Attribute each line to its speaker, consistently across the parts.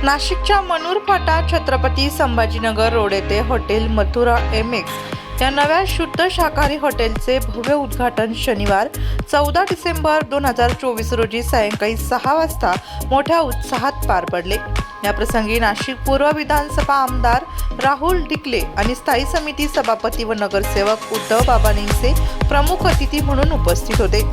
Speaker 1: नाशिकच्या मनूर फाटा छत्रपती संभाजीनगर रोड येथे hotel Mathura MX या नव्या शुद्ध शाकाहारी हॉटेलचे भव्य उद्घाटन शनिवार 14 डिसेंबर 2024 रोजी सायंकाळी 6 वाजता मोठ्या उत्साहात पार पडले। या प्रसंगी नाशिक पूर्व विधानसभा आमदार राहुल ढिकले आणि स्थायी समिती सभापती व नगरसेवक उद्धव बाबा निंगसे प्रमुख अतिथी म्हणून उपस्थित होते।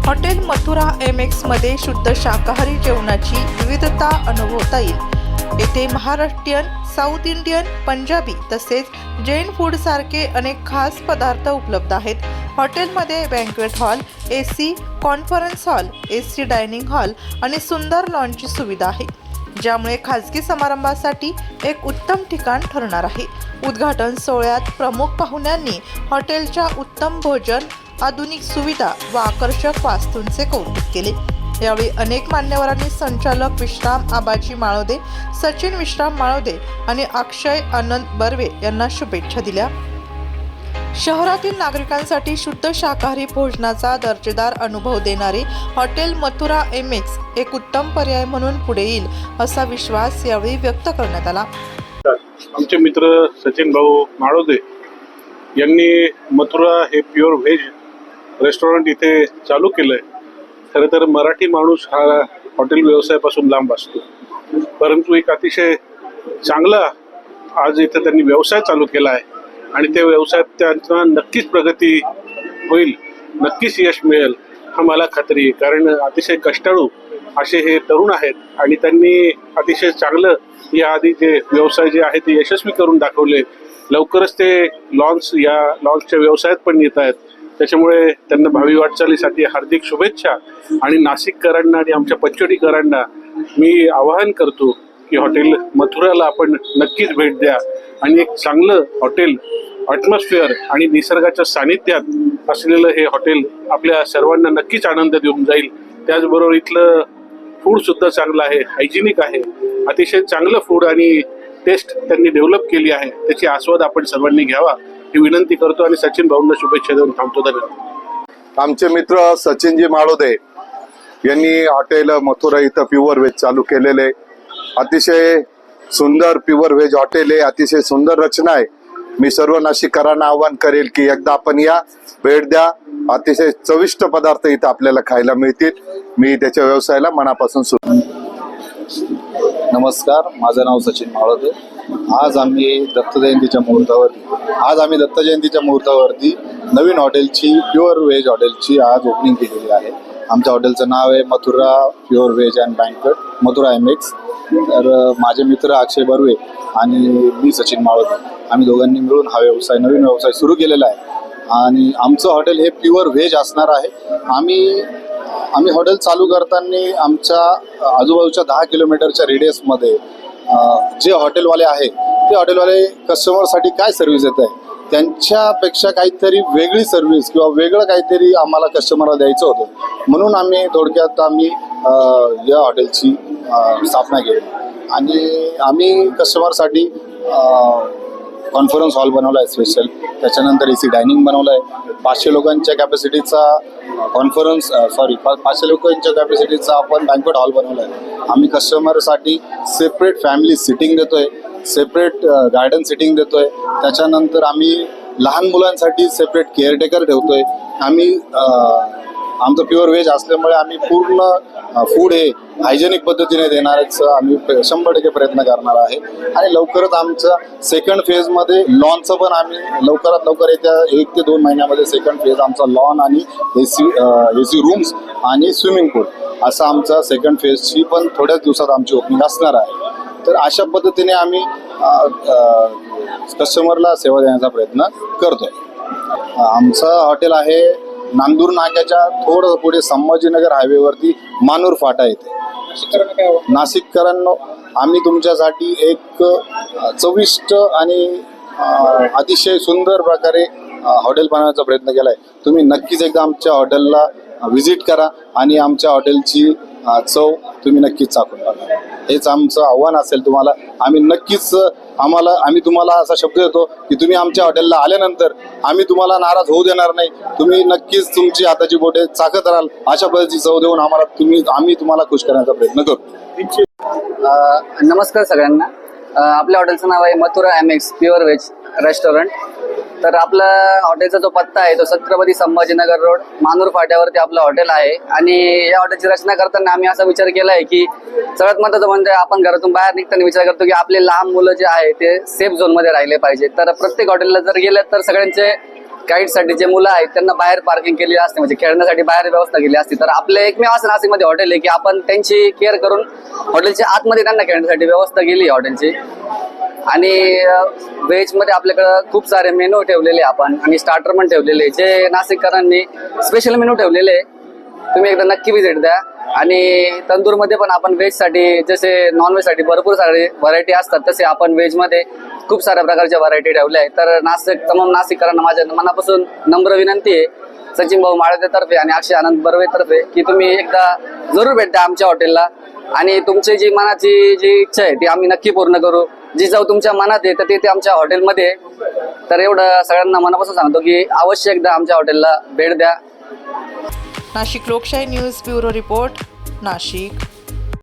Speaker 1: हॉटेल मथुरा MX मध्ये शुद्ध शाकाहारी जेवणाची विविधता अनुभवता येईल। येथे महाराष्ट्रीयन, साऊथ इंडियन, पंजाबी तसेच जैन फूड सारखे अनेक खास पदार्थ उपलब्ध आहेत। हॉटेलमध्ये banquet hall, AC conference hall, AC dining hall आणि सुंदर लॉन्ची सुविधा आहे, ज्यामुळे खाजगी समारंभासाठी एक उत्तम ठिकाण ठरणार आहे। उद्घाटन सोहळ्यात प्रमुख पाहुण्यांनी हॉटेलच्या उत्तम भोजन, आधुनिक सुविधा व आकर्षक वास्तूंचे कौतुक केले। यावेळी अनेक मान्यवरांनी संचालक विश्राम आबाजी माळोदे, सचिन विश्राम माळोदे आणि अक्षय आनंद बर्वे यांना शुभेच्छा दिल्या। शहरातील नागरिकांसाठी शुद्ध शाकाहारी भोजनाचा दर्जेदार अनुभव देणारे हॉटेल मथुरा MX एक उत्तम पर्याय म्हणून पुढे येईल असा विश्वास यावेळी व्यक्त करण्यात आला।
Speaker 2: आमचे मित्र सचिन भाऊ माळोदे यांनी मथुरा हे प्युअर व्हेज रेस्टॉरंट इथे चालू केलंय। खरं तर मराठी माणूस हा हॉटेल व्यवसायापासून लांब असतो, परंतु एक अतिशय चांगला आज इथे त्यांनी व्यवसाय चालू केला आहे आणि त्या व्यवसायात त्यांना नक्कीच प्रगती होईल, नक्कीच यश मिळेल हा मला खात्री आहे। कारण अतिशय कष्टाळू असे हे तरुण आहेत आणि त्यांनी अतिशय चांगलं या आधी जे व्यवसाय जे आहे ते यशस्वी करून दाखवले। लवकरच ते लॉन्चच्या व्यवसायात पण येत आहेत, त्याच्यामुळे त्यांना भावी वाटचालीसाठी हार्दिक शुभेच्छा। आणि नाशिककरांना आणि आमच्या पंचवटीकरांना मी आवाहन करतो की हॉटेल मथुराला आपण नक्कीच भेट द्या आणि एक चांगलं हॉटेल ॲटमॉस्फिअर आणि निसर्गाच्या सानिध्यात असलेलं हे हॉटेल आपल्या सर्वांना नक्कीच आनंद देऊन जाईल। त्याचबरोबर इथलं फूड सुद्धा चांगलं आहे, हायजिनिक आहे, अतिशय चांगलं फूड आणि टेस्ट त्यांनी डेव्हलप केली आहे, त्याची आस्वाद आपण सर्वांनी घ्यावा ही विनंती करतो आणि सचिन भाऊंना शुभेच्छा देऊन थांबतो। धन्यवाद।
Speaker 3: आमचे मित्र सचिनजी माळोदे यांनी हॉटेल मथुरा इथं प्युअर व्हेज चालू केलेले, अतिशय सुंदर प्युअर व्हेज हॉटेल आहे, अतिशय सुंदर रचना आहे। मी सर्व नाशिककरांना आवाहन करेल की एकदा आपण या, भेट द्या, अतिशय चविष्ट पदार्थ इथं आपल्याला खायला मिळतील। मी त्याच्या व्यवसायाला मनापासून
Speaker 4: नमस्कार, माझं नाव सचिन माळोदे। आज आम्ही दत्त जयंतीच्या मुहूर्तावरती नवीन हॉटेलची प्युअर व्हेज हॉटेलची आज ओपनिंग केलेली आहे। आमच्या हॉटेलचं नाव आहे Mathura pure veg and banquet Mathura MX। तर माझे मित्र अक्षय बर्वे आणि मी सचिन माळोदे, आम्ही दोघांनी मिळून हा नवीन व्यवसाय सुरू केलेला आहे आणि आमचं हॉटेल हे प्युअर व्हेज असणार आहे। आम्ही हॉटेल चालू करताना आमच्या आजूबाजूच्या 10 किलोमीटरच्या रेडियसमध्ये जे हॉटेलवाले आहे ते हॉटेलवाले कस्टमरसाठी काय सर्व्हिस देत आहे त्यांच्यापेक्षा काहीतरी वेगळी सर्व्हिस किंवा वेगळं काहीतरी आम्हाला कस्टमरला द्यायचं होतं, म्हणून आम्ही या हॉटेलची स्थापना केली आणि आम्ही कस्टमरसाठी कॉन्फरन्स हॉल बनवला आहे स्पेशल, त्याच्यानंतर AC डायनिंग बनवलं आहे। 500 लोकांच्या कॅपॅसिटीचा 500 लोकांच्या कॅपॅसिटीचा आपण बँक्वेट हॉल बनवला आहे। आम्ही कस्टमरसाठी सेपरेट फॅमिली सिटिंग देतोय, सेपरेट गार्डन सिटिंग देतोय, त्याच्यानंतर आम्ही लहान मुलांसाठी सेपरेट केअरटेकर ठेवतोय। आमचं प्युअर व्हेज असल्यामुळे आम्ही पूर्ण फूड हे हायजेनिक पद्धतीने देणारच आम्ही 100% प्रयत्न करणार आहे आणि लवकरच आमच्या सेकंड फेजमध्ये लॉनचं पण आम्ही लवकरात लवकर येत्या 1 ते 2 महिन्यामध्ये सेकंड फेज आमचा लॉन आणि AC रूम्स आणि स्विमिंग पूल असा आमचा सेकंड फेजची पण थोड्याच दिवसात आमची ओपनिंग असणार आहे। तर अशा पद्धतीने आम्ही कस्टमरला सेवा देण्याचा प्रयत्न करतोय। आमचं हॉटेल आहे नांदूर नाक्याच्या थोडं पुढे संभाजीनगर हायवेवरती मानूर फाटा येथे। नाशिककरांनो, आम्ही तुमच्यासाठी एक चविष्ट आणि अतिशय सुंदर प्रकारे हॉटेल बनवण्याचा प्रयत्न केला आहे। तुम्ही नक्कीच एकदा आमच्या हॉटेलला व्हिजिट करा आणि आमच्या हॉटेलची चव तुम्ही नक्कीच चाखून बघा, हेच आमचं आव्हान असेल तुम्हाला। आम्ही तुम्हाला असा शब्द देतो की तुम्ही आमच्या हॉटेलला आल्यानंतर आम्ही तुम्हाला नाराज होऊ देणार नाही, तुम्ही नक्कीच तुमची हाताची बोटे चाखत राहाल, अशा पद्धतीची चव देऊन आम्ही तुम्हाला खुश करण्याचा प्रयत्न करू।
Speaker 5: नमस्कार सगळ्यांना. आपल्या हॉटेलचं नाव आहे Mathura MX pure veg restaurant. तर आपला हॉटेलचा जो पत्ता आहे तो छत्रपती संभाजीनगर रोड मानूर फाट्यावरती आपलं हॉटेल आहे. आणि या हॉटेलची रचना करताना आम्ही असा विचार केला आहे की सगळ्यात महत्त्वाचं म्हणजे आपण घरातून बाहेर निघताना विचार करतो की आपले लहान मुलं जे आहे ते सेफ झोनमध्ये राहिले पाहिजे. तर प्रत्येक हॉटेलला जर गेलं तर सगळ्यांचे गाईडसाठी जे मुलं आहेत त्यांना बाहेर पार्किंग केली असते, म्हणजे खेळण्यासाठी बाहेर व्यवस्था केली असते. तर आपले एकमेव असं नाशिकमध्ये हॉटेल आहे की आपण त्यांची केअर करून हॉटेलच्या आतमध्ये त्यांना खेळण्यासाठी व्यवस्था केली आहे हॉटेलची. आणि व्हेजमध्ये आपल्याकडं खूप सारे मेनू ठेवलेले आपण आणि स्टार्टर पण ठेवलेले जे नाशिककरांनी स्पेशल मेनू ठेवलेले आहे. तुम्ही एकदा नक्की व्हिजिट द्या. आणि तंदूरमध्ये पण आपण व्हेजसाठी जसे नॉनव्हेजसाठी भरपूर सारे व्हरायटी असतात तसे आपण व्हेजमध्ये खूप साऱ्या प्रकारच्या व्हरायटी ठेवल्या आहेत. तर तमाम नाशिककरांना माझ्या मनापासून नम्र विनंती आहे सचिन भाऊ माळदेतर्फे आणि अक्षय आनंद बर्वेतर्फे की तुम्ही एकदा जरूर भेट द्या आमच्या हॉटेलला. आणि तुमची जी मनाची जी इच्छा आहे ती आम्ही नक्की पूर्ण करू. जी जाऊ तुमच्या मनात आहे तर ते आमच्या हॉटेलमध्ये आहे. तर एवढं सगळ्यांना मनापासून सांगतो की अवश्य एकदा आमच्या हॉटेलला भेट द्या.
Speaker 1: नाशिक लोकशाही न्यूज ब्युरो रिपोर्ट, नाशिक.